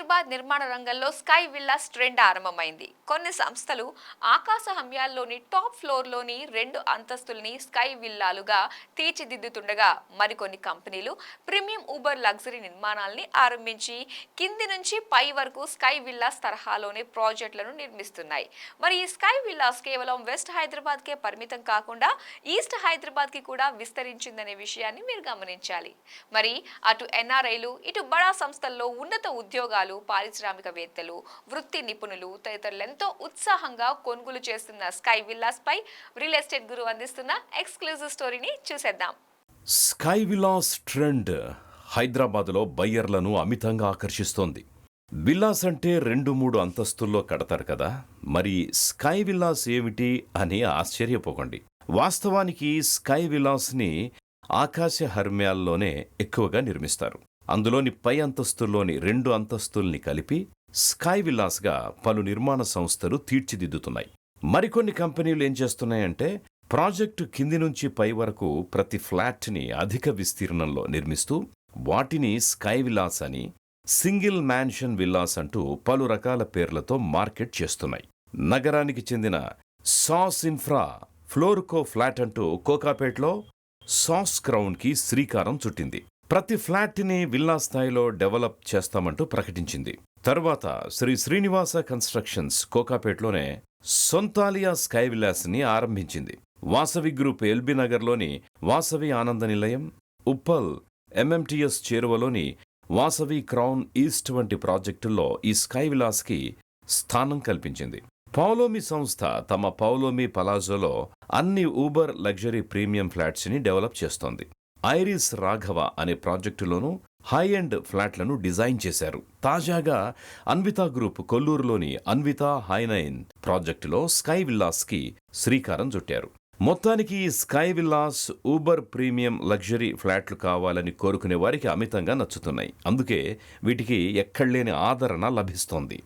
హైదరాబాద్ నిర్మాణ రంగంలో sky villas trend ఆరంభమైంది. కొన్ని సంస్థలు ఆకాశ హమ్యాల్లోని టాప్ ఫ్లోర్లోని 2 అంతస్తుల్ని స్కై విల్లాలుగా తీర్చిదిద్దుతుండగా మరికొన్ని కంపెనీలు ప్రీమియం ఊబర్ లగ్జరీ నిర్మాణాలని ఆరంభించి కింది నుంచి పై వరకు స్కై విల్లాస్ తరహాలోనే ప్రాజెక్టులను నిర్మిస్తున్నాయి. మరి ఈ స్కై విల్లాస్ కేవలం వెస్ట్ హైదరాబాద్కే పరిమితం కాకుండా ఈస్ట్ హైదరాబాద్కి కూడా విస్తరించిందనే విషయాన్ని మీరు గమనించాలి. మరి అటు ఎన్ఆర్ఐలు ఇటు బడా సంస్థల్లో ఉన్నత ఉద్యోగాలు, పారిశ్రామికవేత్తలు, వృత్తి నిపుణులు తదితరులు ఎంతో ఉత్సాహంగా కొనుగోలు చేస్తున్న స్కై విల్లాస్ పై రియల్ ఎస్టేట్ గురు అందిస్తున్న ఎక్స్క్లూజివ్ స్టోరీని చూసేద్దాం. స్కై విల్లాస్ ట్రెండ్ హైదరాబాద్లో బయ్యర్లను అమితంగా ఆకర్షిస్తోంది. విల్లాస్ అంటే 2-3 అంతస్తుల్లో కడతారు కదా, మరి స్కై విల్లాస్ ఏమిటి అని ఆశ్చర్యపోకండి. వాస్తవానికి స్కై విల్లాస్ని ఆకాశ హర్మ్యాల్లోనే ఎక్కువగా నిర్మిస్తారు. అందులోని పై అంతస్తుల్లోని 2 అంతస్తుల్ని కలిపి స్కై విల్లాస్గా పలు నిర్మాణ సంస్థలు తీర్చిదిద్దుతున్నాయి. మరికొన్ని కంపెనీలు ఏం చేస్తున్నాయంటే ప్రాజెక్టు కింది నుంచి పై వరకు ప్రతి ఫ్లాట్ని అధిక విస్తీర్ణంలో నిర్మిస్తూ వాటిని స్కై విల్లాస్ అని, సింగిల్ మ్యాన్షన్ విల్లాస్ అంటూ పలు రకాల పేర్లతో మార్కెట్ చేస్తున్నాయి. నగరానికి చెందిన సాస్ ఇన్ఫ్రా ఫ్లోర్కో ఫ్లాట్ అంటూ కోకాపేట్లో సాస్ క్రౌన్కి శ్రీకారం చుట్టింది. ప్రతి ఫ్లాట్ని విల్లా స్థాయిలో డెవలప్ చేస్తామంటూ ప్రకటించింది. తర్వాత శ్రీనివాస కన్స్ట్రక్షన్స్ కోకాపేట్లోనే సొంతాలియా స్కై విల్లాస్ని ఆరంభించింది. వాసవి గ్రూప్ ఎల్బీ నగర్లోని వాసవి ఆనంద నిలయం, ఉప్పల్ ఎంఎంటీఎస్ చేరువలోని వాసవి క్రౌన్ ఈస్ట్ వంటి ప్రాజెక్టుల్లో ఈ స్కై విల్లాస్కి స్థానం కల్పించింది. పౌలోమి సంస్థ తమ పౌలోమి పలాజోలో అన్ని ఊబర్ లగ్జరీ ప్రీమియం ఫ్లాట్స్ని డెవలప్ చేస్తోంది. ఐరిస్ రాఘవ అనే ప్రాజెక్టులోనూ హై ఎండ్ ఫ్లాట్లను డిజైన్ చేశారు. తాజాగా అన్వితా గ్రూప్ కొల్లూరులోని అన్వితా హైనైన్ ప్రాజెక్టులో స్కై విల్లాస్కి శ్రీకారం చుట్టారు. మొత్తానికి ఈ sky villas Uber premium luxury ఫ్లాట్లు కావాలని కోరుకునే వారికి అమితంగా నచ్చుతున్నాయి. అందుకే వీటికి ఎక్కడలేని ఆదరణ లభిస్తోంది.